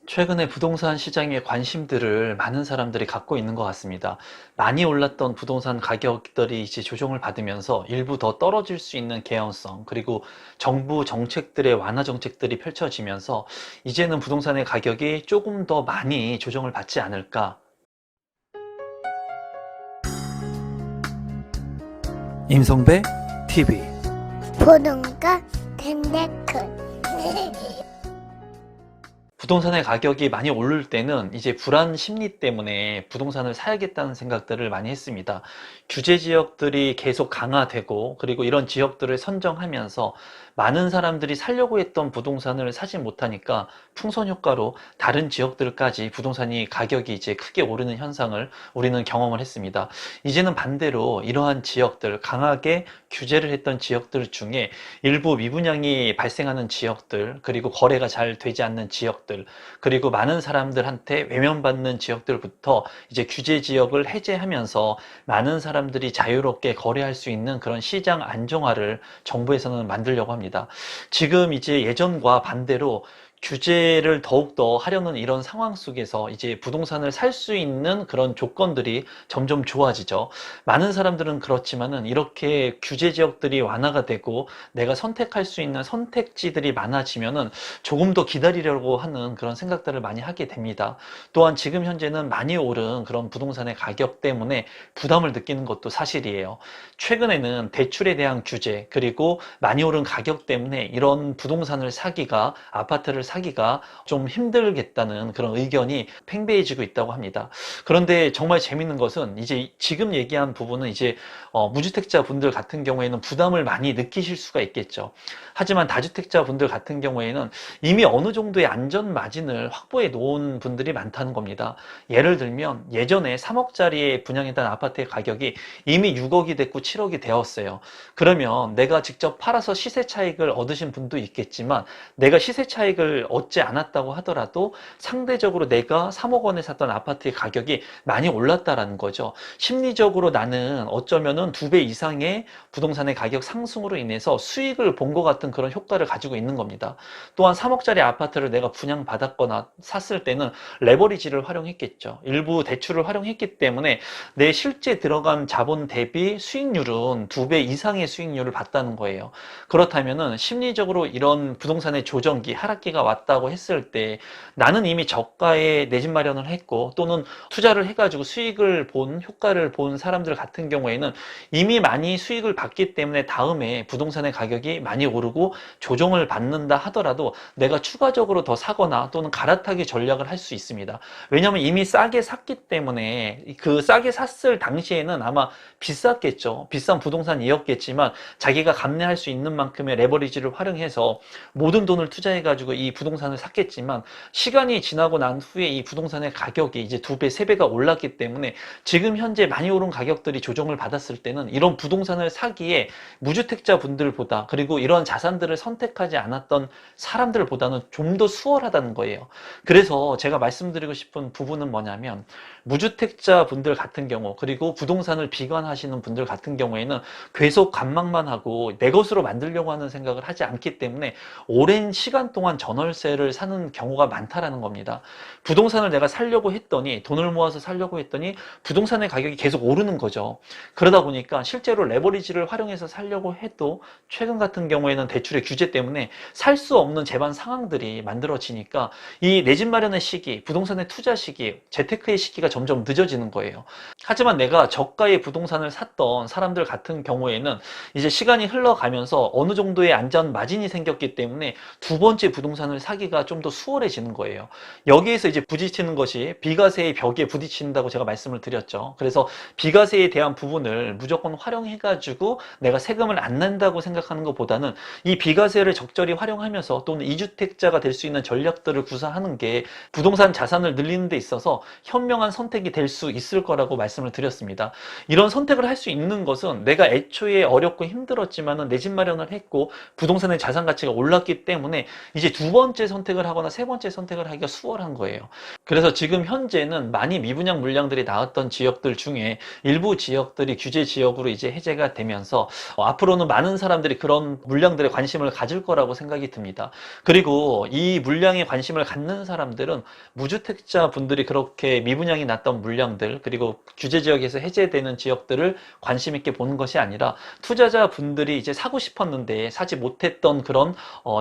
최근에 부동산 시장의 관심들을 많은 사람들이 갖고 있는 것 같습니다. 많이 올랐던 부동산 가격들이 이제 조정을 받으면서 일부 더 떨어질 수 있는 개연성, 그리고 정부 정책들의 완화 정책들이 펼쳐지면서 이제는 부동산의 가격이 조금 더 많이 조정을 받지 않을까. 임성배 TV. 보동과 덴데크 부동산의 가격이 많이 오를 때는 이제 불안 심리 때문에 부동산을 사야겠다는 생각들을 많이 했습니다. 규제 지역들이 계속 강화되고, 그리고 이런 지역들을 선정하면서 많은 사람들이 살려고 했던 부동산을 사지 못하니까 풍선 효과로 다른 지역들까지 부동산이 가격이 이제 크게 오르는 현상을 우리는 경험을 했습니다. 이제는 반대로 이러한 지역들, 강하게 규제를 했던 지역들 중에 일부 미분양이 발생하는 지역들, 그리고 거래가 잘 되지 않는 지역들, 그리고 많은 사람들한테 외면받는 지역들부터 이제 규제 지역을 해제하면서 많은 사람들이 자유롭게 거래할 수 있는 그런 시장 안정화를 정부에서는 만들려고 합니다. 지금 이제 예전과 반대로 규제를 더욱더 하려는 이런 상황 속에서 이제 부동산을 살 수 있는 그런 조건들이 점점 좋아지죠. 많은 사람들은 그렇지만은 이렇게 규제 지역들이 완화가 되고 내가 선택할 수 있는 선택지들이 많아지면은 조금 더 기다리려고 하는 그런 생각들을 많이 하게 됩니다. 또한 지금 현재는 많이 오른 그런 부동산의 가격 때문에 부담을 느끼는 것도 사실이에요. 최근에는 대출에 대한 규제, 그리고 많이 오른 가격 때문에 이런 부동산을 사기가, 아파트를 사기가 좀 힘들겠다는 그런 의견이 팽배해지고 있다고 합니다. 그런데 정말 재밌는 것은 이제 지금 얘기한 부분은 이제 무주택자 분들 같은 경우에는 부담을 많이 느끼실 수가 있겠죠. 하지만 다주택자 분들 같은 경우에는 이미 어느 정도의 안전 마진을 확보해 놓은 분들이 많다는 겁니다. 예를 들면 예전에 3억짜리에 분양했던 아파트의 가격이 이미 6억이 됐고 7억이 되었어요. 그러면 내가 직접 팔아서 시세 차익을 얻으신 분도 있겠지만, 내가 시세 차익을 얻지 않았다고 하더라도 상대적으로 내가 3억 원에 샀던 아파트의 가격이 많이 올랐다라는 거죠. 심리적으로 나는 어쩌면은 2배 이상의 부동산의 가격 상승으로 인해서 수익을 본 것 같은 그런 효과를 가지고 있는 겁니다. 또한 3억짜리 아파트를 내가 분양받았거나 샀을 때는 레버리지를 활용했겠죠. 일부 대출을 활용했기 때문에 내 실제 들어간 자본 대비 수익률은 2배 이상의 수익률을 봤다는 거예요. 그렇다면은 심리적으로 이런 부동산의 조정기, 하락기가 왔다고 했을 때 나는 이미 저가에 내 집 마련을 했고, 또는 투자를 해가지고 수익을 본, 효과를 본 사람들 같은 경우에는 이미 많이 수익을 받기 때문에 다음에 부동산의 가격이 많이 오르고 조정을 받는다 하더라도 내가 추가적으로 더 사거나 또는 갈아타기 전략을 할 수 있습니다. 왜냐하면 이미 싸게 샀기 때문에 그 싸게 샀을 당시에는 아마 비쌌겠죠. 비싼 부동산이었겠지만 자기가 감내할 수 있는 만큼의 레버리지를 활용해서 모든 돈을 투자해가지고 이 부동산을 샀겠지만, 시간이 지나고 난 후에 이 부동산의 가격이 이제 2배, 3배가 올랐기 때문에 지금 현재 많이 오른 가격들이 조정을 받았을 때는 이런 부동산을 사기에 무주택자 분들보다, 그리고 이런 자산들을 선택하지 않았던 사람들보다는 좀 더 수월하다는 거예요. 그래서 제가 말씀드리고 싶은 부분은 뭐냐면, 무주택자 분들 같은 경우, 그리고 부동산을 비관하시는 분들 같은 경우에는 계속 관망만 하고 내 것으로 만들려고 하는 생각을 하지 않기 때문에 오랜 시간 동안 전월세를 사는 경우가 많다라는 겁니다. 부동산을 내가 살려고 했더니, 돈을 모아서 살려고 했더니 부동산의 가격이 계속 오르는 거죠. 그러다 보니까 실제로 레버리지를 활용해서 살려고 해도 최근 같은 경우에는 대출의 규제 때문에 살 수 없는 재반 상황들이 만들어지니까 이 내 집 마련의 시기, 부동산의 투자 시기, 재테크의 시기가 점점 늦어지는 거예요. 하지만 내가 저가의 부동산을 샀던 사람들 같은 경우에는 이제 시간이 흘러가면서 어느 정도의 안전 마진이 생겼기 때문에 두 번째 부동산을 사기가 좀 더 수월해지는 거예요. 여기에서 이제 부딪히는 것이 비과세의 벽에 부딪힌다고 제가 말씀을 드렸죠. 그래서 비과세에 대한 부분을 무조건 활용해가지고 내가 세금을 안 낸다고 생각하는 것보다는 이 비과세를 적절히 활용하면서, 또는 이주택자가 될 수 있는 전략들을 구사하는 게 부동산 자산을 늘리는 데 있어서 현명한 선택이 될 수 있을 거라고 말씀드립니다. 말씀을 드렸습니다. 이런 선택을 할 수 있는 것은 내가 애초에 어렵고 힘들었지만은 내 집 마련을 했고 부동산의 자산 가치가 올랐기 때문에 이제 두 번째 선택을 하거나 세 번째 선택을 하기가 수월한 거예요. 그래서 지금 현재는 많이 미분양 물량들이 나왔던 지역들 중에 일부 지역들이 규제 지역으로 이제 해제가 되면서 앞으로는 많은 사람들이 그런 물량들에 관심을 가질 거라고 생각이 듭니다. 그리고 이 물량에 관심을 갖는 사람들은 무주택자 분들이 그렇게 미분양이 났던 물량들 그리고 규제 지역에서 해제되는 지역들을 관심 있게 보는 것이 아니라 투자자 분들이 이제 사고 싶었는데 사지 못했던 그런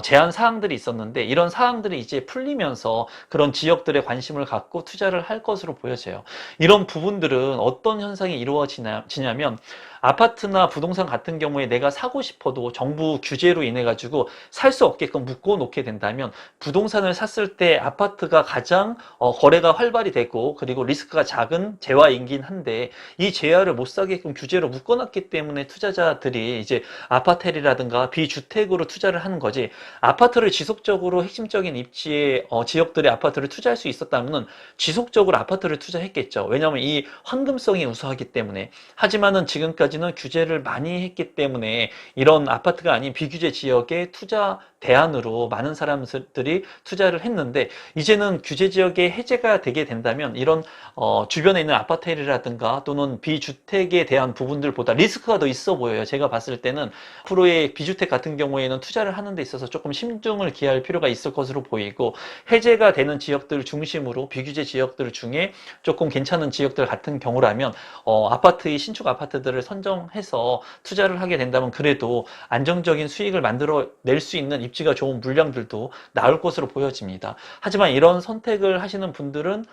제한 사항들이 있었는데 이런 사항들이 이제 풀리면서 그런 지역들에 관심을 갖고 투자를 할 것으로 보여져요. 이런 부분들은 어떤 현상이 이루어지냐면 아파트나 부동산 같은 경우에 내가 사고 싶어도 정부 규제로 인해 가지고 살 수 없게끔 묶어 놓게 된다면 부동산을 샀을 때 아파트가 가장 거래가 활발히 되고 그리고 리스크가 작은 재화이긴 한데 이 재화를 못 사게끔 규제로 묶어 놨기 때문에 투자자들이 이제 아파텔이라든가 비주택으로 투자를 하는 거지, 아파트를 지속적으로 핵심적인 입지의 지역들의 아파트를 투자할 수 있었다면 지속적으로 아파트를 투자했겠죠. 왜냐하면 이 황금성이 우수하기 때문에. 하지만은 지금까지는 규제를 많이 했기 때문에 이런 아파트가 아닌 비규제 지역의 투자 대안으로 많은 사람들이 투자를 했는데 이제는 규제 지역에 해제가 되게 된다면 이런 주변에 있는 아파트라든가 또는 비주택에 대한 부분들보다 리스크가 더 있어 보여요. 제가 봤을 때는 앞으로의 비주택 같은 경우에는 투자를 하는 데 있어서 조금 신중을 기할 필요가 있을 것으로 보이고, 해제가 되는 지역들 중심으로 비규제 지역들 중에 조금 괜찮은 지역들 같은 경우라면 아파트의 신축 아파트들을 선정해서 투자를 하게 된다면 그래도 안정적인 수익을 만들어낼 수 있는 입지가 좋은 물량들도 나올 것으로 보여집니다. 하지만 이런 선택을 하시는 분들은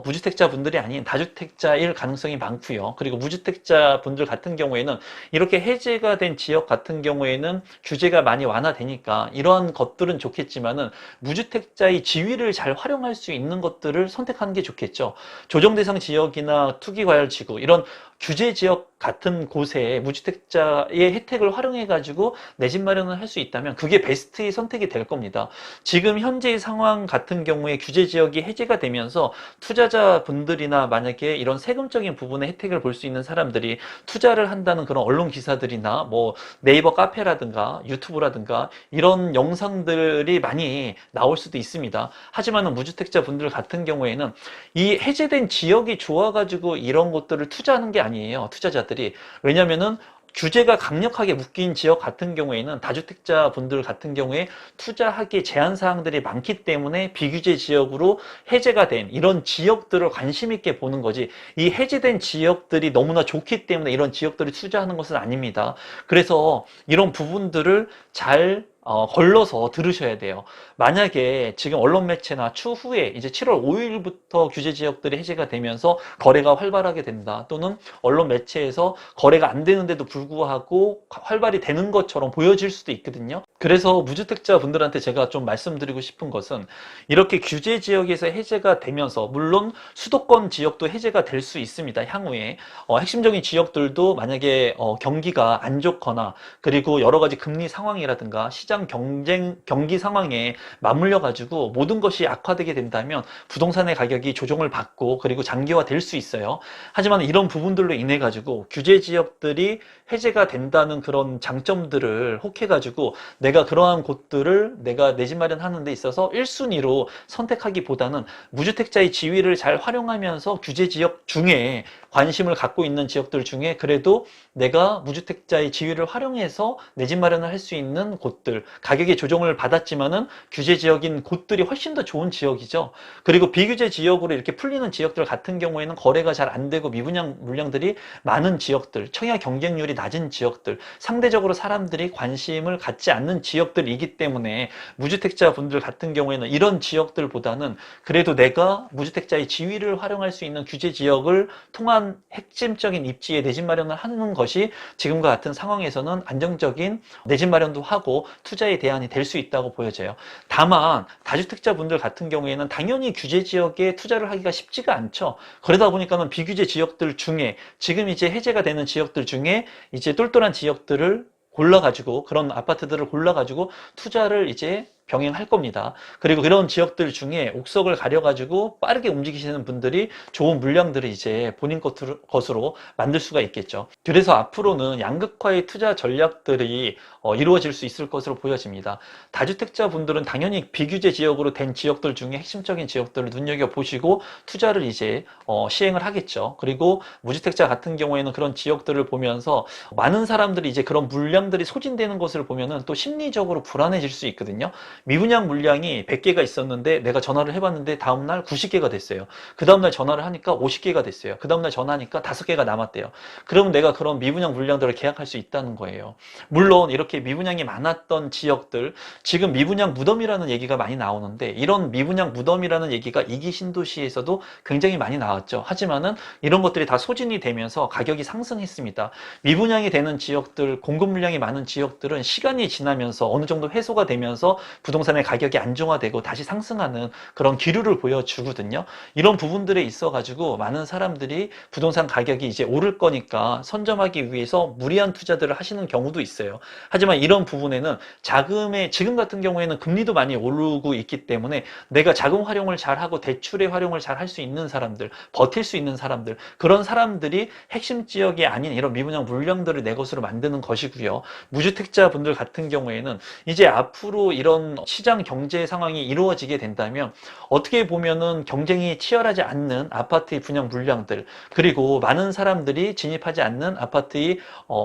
무주택자 분들이 아닌 다주택자일 가능성이 많고요. 그리고 무주택자 분들 같은 경우에는 이렇게 해제가 된 지역 같은 경우에는 규제가 많이 완화되니까 이러한 것들은 좋겠지만은 무주택자의 지위를 잘 활용할 수 있는 것들을 선택하는 게 좋겠죠. 조정대상 지역이나 투기과열지구 이런 규제 지역 같은 곳에 무주택자의 혜택을 활용해 가지고 내 집 마련을 할 수 있다면 그게 베스트의 선택이 될 겁니다. 지금 현재의 상황 같은 경우에 규제 지역이 해제가 되면서 투자자분들이나 만약에 이런 세금적인 부분의 혜택을 볼 수 있는 사람들이 투자를 한다는 그런 언론 기사들이나 뭐 네이버 카페라든가 유튜브라든가 이런 영상들이 많이 나올 수도 있습니다. 하지만 무주택자 분들 같은 경우에는 이 해제된 지역이 좋아가지고 이런 것들을 투자하는 게 아니에요. 투자자들이. 왜냐면은 규제가 강력하게 묶인 지역 같은 경우에는 다주택자 분들 같은 경우에 투자하기에 제한 사항들이 많기 때문에 비규제 지역으로 해제가 된 이런 지역들을 관심 있게 보는 거지, 이 해제된 지역들이 너무나 좋기 때문에 이런 지역들을 투자하는 것은 아닙니다. 그래서 이런 부분들을 잘 걸러서 들으셔야 돼요. 만약에 지금 언론 매체나 추후에 이제 7월 5일부터 규제 지역들이 해제가 되면서 거래가 활발하게 된다, 또는 언론 매체에서 거래가 안 되는데도 불구하고 활발히 되는 것처럼 보여질 수도 있거든요. 그래서 무주택자 분들한테 제가 좀 말씀드리고 싶은 것은 이렇게 규제 지역에서 해제가 되면서 물론 수도권 지역도 해제가 될 수 있습니다. 향후에 핵심적인 지역들도 만약에 경기가 안 좋거나 그리고 여러 가지 금리 상황이라든가 시장 경기 상황에 맞물려 가지고 모든 것이 악화되게 된다면 부동산의 가격이 조정을 받고 그리고 장기화 될 수 있어요. 하지만 이런 부분들로 인해 가지고 규제 지역들이 해제가 된다는 그런 장점들을 혹해 가지고 내가 그러한 곳들을 내가 내 집 마련하는 데 있어서 1순위로 선택하기보다는 무주택자의 지위를 잘 활용하면서 규제 지역 중에 관심을 갖고 있는 지역들 중에 그래도 내가 무주택자의 지위를 활용해서 내 집 마련을 할 수 있는 곳들, 가격의 조정을 받았지만은 규제 지역인 곳들이 훨씬 더 좋은 지역이죠. 그리고 비규제 지역으로 이렇게 풀리는 지역들 같은 경우에는 거래가 잘 안 되고 미분양 물량들이 많은 지역들, 청약 경쟁률이 낮은 지역들, 상대적으로 사람들이 관심을 갖지 않는 지역들이기 때문에 무주택자 분들 같은 경우에는 이런 지역들보다는 그래도 내가 무주택자의 지위를 활용할 수 있는 규제 지역을 통한 핵심적인 입지에 내 집 마련을 하는 것이 지금과 같은 상황에서는 안정적인 내 집 마련도 하고 투자의 대안이 될 수 있다고 보여져요. 다만 다주택자 분들 같은 경우에는 당연히 규제 지역에 투자를 하기가 쉽지가 않죠. 그러다 보니까는 비규제 지역들 중에 지금 이제 해제가 되는 지역들 중에 이제 똘똘한 지역들을 골라가지고 그런 아파트들을 골라가지고 투자를 이제 병행할 겁니다. 그리고 그런 지역들 중에 옥석을 가려가지고 빠르게 움직이시는 분들이 좋은 물량들을 이제 본인 것으로 만들 수가 있겠죠. 그래서 앞으로는 양극화의 투자 전략들이 이루어질 수 있을 것으로 보여집니다. 다주택자 분들은 당연히 비규제 지역으로 된 지역들 중에 핵심적인 지역들을 눈여겨보시고 투자를 이제 시행을 하겠죠. 그리고 무주택자 같은 경우에는 그런 지역들을 보면서 많은 사람들이 이제 그런 물량들이 소진되는 것을 보면은 또 심리적으로 불안해질 수 있거든요. 미분양 물량이 100개가 있었는데 내가 전화를 해봤는데 다음날 90개가 됐어요. 그 다음날 전화를 하니까 50개가 됐어요. 그 다음날 전화하니까 5개가 남았대요. 그러면 내가 그런 미분양 물량들을 계약할 수 있다는 거예요. 물론 이렇게 미분양이 많았던 지역들, 지금 미분양 무덤이라는 얘기가 많이 나오는데 이런 미분양 무덤이라는 얘기가 2기 신도시에서도 굉장히 많이 나왔죠. 하지만은 이런 것들이 다 소진이 되면서 가격이 상승했습니다. 미분양이 되는 지역들, 공급 물량이 많은 지역들은 시간이 지나면서 어느 정도 해소가 되면서 부동산의 가격이 안정화되고 다시 상승하는 그런 기류를 보여주거든요. 이런 부분들에 있어 가지고 많은 사람들이 부동산 가격이 이제 오를 거니까 선점하기 위해서 무리한 투자들을 하시는 경우도 있어요. 하지만 이런 부분에는 자금의, 지금 같은 경우에는 금리도 많이 오르고 있기 때문에 내가 자금 활용을 잘하고 대출의 활용을 잘 할 수 있는 사람들, 버틸 수 있는 사람들, 그런 사람들이 핵심 지역이 아닌 이런 미분양 물량들을 내 것으로 만드는 것이고요. 무주택자 분들 같은 경우에는 이제 앞으로 이런 시장 경제 상황이 이루어지게 된다면 어떻게 보면은 경쟁이 치열하지 않는 아파트의 분양 물량들, 그리고 많은 사람들이 진입하지 않는 아파트의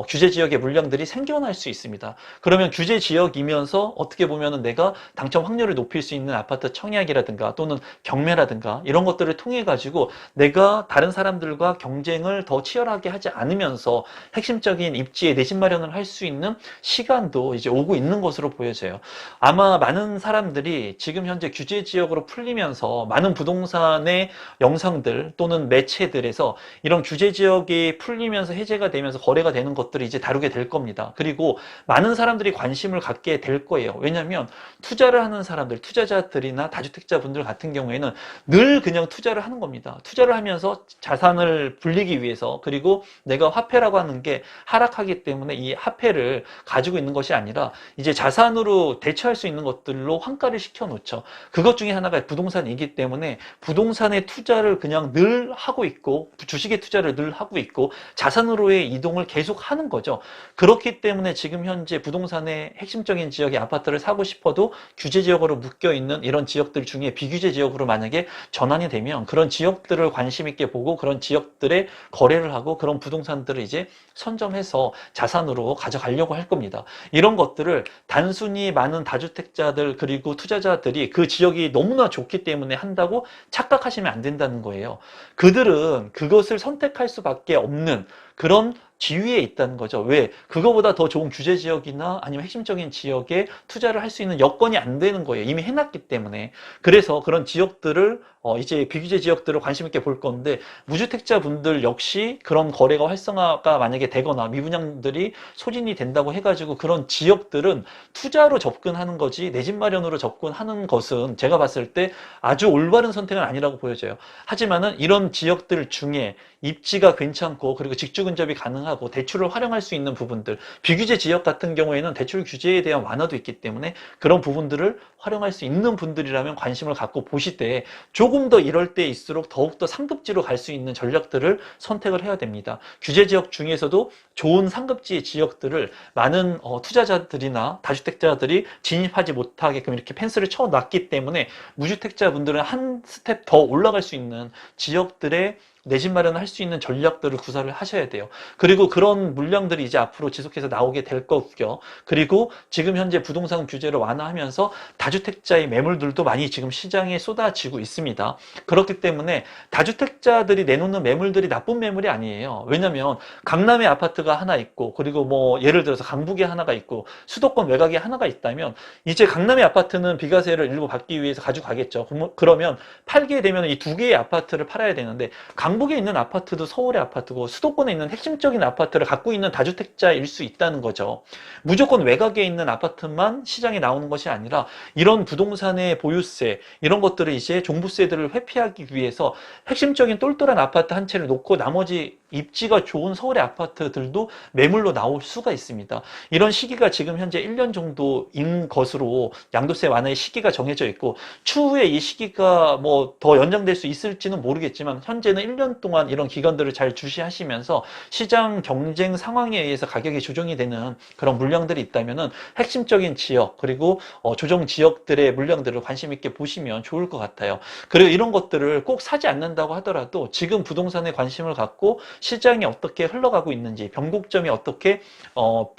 규제 지역의 물량들이 생겨날 수 있습니다. 그러면 규제 지역이면서 어떻게 보면은 내가 당첨 확률을 높일 수 있는 아파트 청약이라든가 또는 경매라든가 이런 것들을 통해 가지고 내가 다른 사람들과 경쟁을 더 치열하게 하지 않으면서 핵심적인 입지에 내 집 마련을 할 수 있는 시간도 이제 오고 있는 것으로 보여져요. 아마 많은 사람들이 지금 현재 규제 지역으로 풀리면서 많은 부동산의 영상들 또는 매체들에서 이런 규제 지역이 풀리면서 해제가 되면서 거래가 되는 것들을 이제 다루게 될 겁니다. 그리고 많은 사람들이 관심을 갖게 될 거예요. 왜냐하면 투자를 하는 사람들, 투자자들이나 다주택자 분들 같은 경우에는 늘 그냥 투자를 하는 겁니다. 투자를 하면서 자산을 불리기 위해서, 그리고 내가 화폐라고 하는 게 하락하기 때문에 이 화폐를 가지고 있는 것이 아니라 이제 자산으로 대처할 수 있는 것들로 환가를 시켜 놓죠. 그것 중에 하나가 부동산이기 때문에 부동산의 투자를 그냥 늘 하고 있고 주식의 투자를 늘 하고 있고 자산으로의 이동을 계속 하는 거죠. 그렇기 때문에 지금 현재 부동산의 핵심적인 지역의 아파트를 사고 싶어도 규제 지역으로 묶여 있는 이런 지역들 중에 비규제 지역으로 만약에 전환이 되면 그런 지역들을 관심 있게 보고 그런 지역들의 거래를 하고 그런 부동산들을 이제 선점해서 자산으로 가져가려고 할 겁니다. 이런 것들을 단순히 많은 다주택자들 그리고 투자자들이 그 지역이 너무나 좋기 때문에 한다고 착각하시면 안 된다는 거예요. 그들은 그것을 선택할 수밖에 없는 그런 지위에 있다는 거죠. 왜? 그거보다 더 좋은 규제 지역이나 아니면 핵심적인 지역에 투자를 할 수 있는 여건이 안 되는 거예요. 이미 해놨기 때문에. 그래서 그런 지역들을 이제 비규제 지역들을 관심 있게 볼 건데 무주택자 분들 역시 그런 거래가 활성화가 만약에 되거나 미분양들이 소진이 된다고 해가지고 그런 지역들은 투자로 접근하는 거지 내 집 마련으로 접근하는 것은 제가 봤을 때 아주 올바른 선택은 아니라고 보여져요. 하지만은 이런 지역들 중에 입지가 괜찮고 그리고 직주 근접이 가능하고 대출을 활용할 수 있는 부분들, 비규제 지역 같은 경우에는 대출 규제에 대한 완화도 있기 때문에 그런 부분들을 활용할 수 있는 분들이라면 관심을 갖고 보실 때 조금 더 이럴 때일수록 더욱더 상급지로 갈 수 있는 전략들을 선택을 해야 됩니다. 규제 지역 중에서도 좋은 상급지의 지역들을 많은 투자자들이나 다주택자들이 진입하지 못하게끔 이렇게 펜스를 쳐놨기 때문에 무주택자 분들은 한 스텝 더 올라갈 수 있는 지역들의 내 집 마련을 할 수 있는 전략들을 구사를 하셔야 돼요. 그리고 그런 물량들이 이제 앞으로 지속해서 나오게 될 거고요. 그리고 지금 현재 부동산 규제를 완화하면서 다주택자의 매물들도 많이 지금 시장에 쏟아지고 있습니다. 그렇기 때문에 다주택자들이 내놓는 매물들이 나쁜 매물이 아니에요. 왜냐면 강남에 아파트가 하나 있고 그리고 뭐 예를 들어서 강북에 하나가 있고 수도권 외곽에 하나가 있다면 이제 강남의 아파트는 비과세를 일부 받기 위해서 가져가겠죠. 그러면 팔게 되면 이 두 개의 아파트를 팔아야 되는데 경북에 있는 아파트도 서울의 아파트고 수도권에 있는 핵심적인 아파트를 갖고 있는 다주택자일 수 있다는 거죠. 무조건 외곽에 있는 아파트만 시장에 나오는 것이 아니라 이런 부동산의 보유세, 이런 것들을 이제 종부세들을 회피하기 위해서 핵심적인 똘똘한 아파트 한 채를 놓고 나머지 입지가 좋은 서울의 아파트들도 매물로 나올 수가 있습니다. 이런 시기가 지금 현재 1년 정도인 것으로 양도세 완화의 시기가 정해져 있고, 추후에 이 시기가 뭐 더 연장될 수 있을지는 모르겠지만 현재는 1년 동안 이런 기간들을 잘 주시하시면서 시장 경쟁 상황에 의해서 가격이 조정이 되는 그런 물량들이 있다면은 핵심적인 지역, 그리고 조정 지역들의 물량들을 관심 있게 보시면 좋을 것 같아요. 그리고 이런 것들을 꼭 사지 않는다고 하더라도 지금 부동산에 관심을 갖고 시장이 어떻게 흘러가고 있는지, 변곡점이 어떻게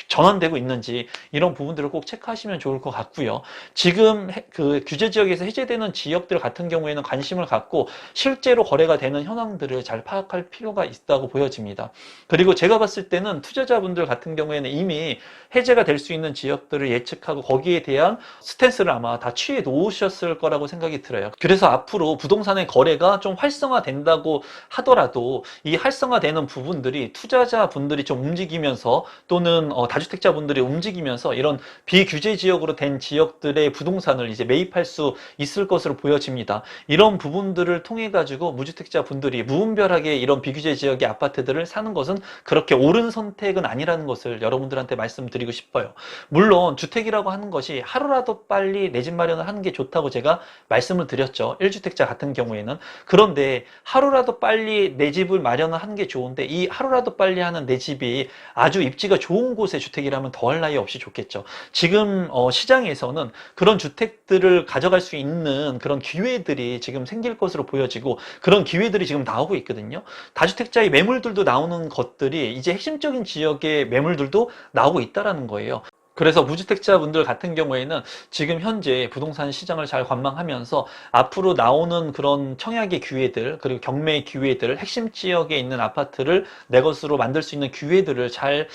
전환되고 있는지, 이런 부분들을 꼭 체크하시면 좋을 것 같고요. 지금 그 규제 지역에서 해제되는 지역들 같은 경우에는 관심을 갖고 실제로 거래가 되는 현황들을 잘 파악할 필요가 있다고 보여집니다. 그리고 제가 봤을 때는 투자자분들 같은 경우에는 이미 해제가 될 수 있는 지역들을 예측하고 거기에 대한 스탠스를 아마 다 취해 놓으셨을 거라고 생각이 들어요. 그래서 앞으로 부동산의 거래가 좀 활성화된다고 하더라도 이 활성화되는 부분들이 투자자분들이 좀 움직이면서, 또는 다주택자분들이 움직이면서 이런 비규제 지역으로 된 지역들의 부동산을 이제 매입할 수 있을 것으로 보여집니다. 이런 부분들을 통해 가지고 무주택자 분들이 무분별하게 이런 비규제 지역의 아파트들을 사는 것은 그렇게 옳은 선택은 아니라는 것을 여러분들한테 말씀드리고 싶어요. 물론 주택이라고 하는 것이 하루라도 빨리 내 집 마련을 하는 게 좋다고 제가 말씀을 드렸죠. 1주택자 같은 경우에는. 그런데 하루라도 빨리 내 집을 마련을 하는 게 좋은데 이 하루라도 빨리 하는 내 집이 아주 입지가 좋은 곳의 주택이라면 더할 나위 없이 좋겠죠. 지금 시장에서는 그런 주택들을 가져갈 수 있는 그런 기회들이 지금 생길 것으로 보여지고, 그런 기회들이 지금 나오고 있거든요. 다주택자의 매물들도 나오는 것들이 이제 핵심적인 지역의 매물들도 나오고 있다라는 거예요. 그래서 무주택자분들 같은 경우에는 지금 현재 부동산 시장을 잘 관망하면서 앞으로 나오는 그런 청약의 기회들, 그리고 경매의 기회들, 핵심 지역에 있는 아파트를 내 것으로 만들 수 있는 기회들을 잘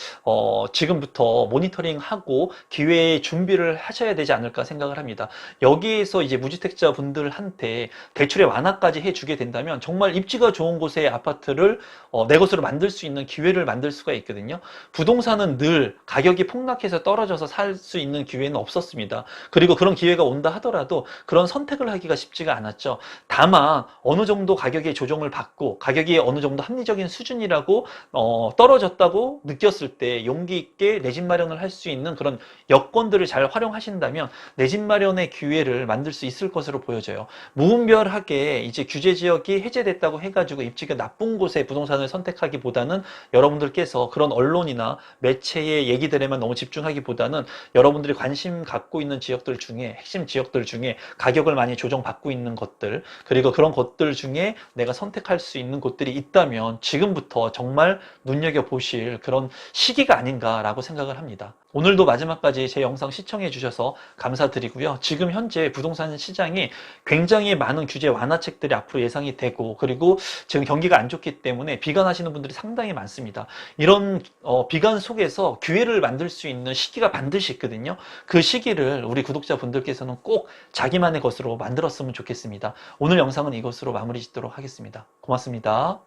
지금부터 모니터링하고 기회의 준비를 하셔야 되지 않을까 생각을 합니다. 여기에서 이제 무주택자분들한테 대출의 완화까지 해주게 된다면 정말 입지가 좋은 곳의 아파트를 내 것으로 만들 수 있는 기회를 만들 수가 있거든요. 부동산은 늘 가격이 폭락해서 떨어져서 살 수 있는 기회는 없었습니다. 그리고 그런 기회가 온다 하더라도 그런 선택을 하기가 쉽지가 않았죠. 다만 어느 정도 가격의 조정을 받고 가격이 어느 정도 합리적인 수준이라고 떨어졌다고 느꼈을 때 용기 있게 내 집 마련을 할 수 있는 그런 여건들을 잘 활용하신다면 내 집 마련의 기회를 만들 수 있을 것으로 보여져요. 무분별하게 이제 규제 지역이 해제됐다고 해가지고 입지가 나쁜 곳에 부동산을 선택하기보다는 여러분들께서 그런 언론이나 매체의 얘기들에만 너무 집중하기보다는 여러분들이 관심 갖고 있는 지역들 중에, 핵심 지역들 중에 가격을 많이 조정받고 있는 것들, 그리고 그런 것들 중에 내가 선택할 수 있는 곳들이 있다면 지금부터 정말 눈여겨보실 그런 시기가 아닌가라고 생각을 합니다. 오늘도 마지막까지 제 영상 시청해 주셔서 감사드리고요. 지금 현재 부동산 시장이 굉장히 많은 규제 완화책들이 앞으로 예상이 되고, 그리고 지금 경기가 안 좋기 때문에 비관하시는 분들이 상당히 많습니다. 이런 비관 속에서 기회를 만들 수 있는 시기가 반드시 있거든요. 그 시기를 우리 구독자분들께서는 꼭 자기만의 것으로 만들었으면 좋겠습니다. 오늘 영상은 이것으로 마무리 짓도록 하겠습니다. 고맙습니다.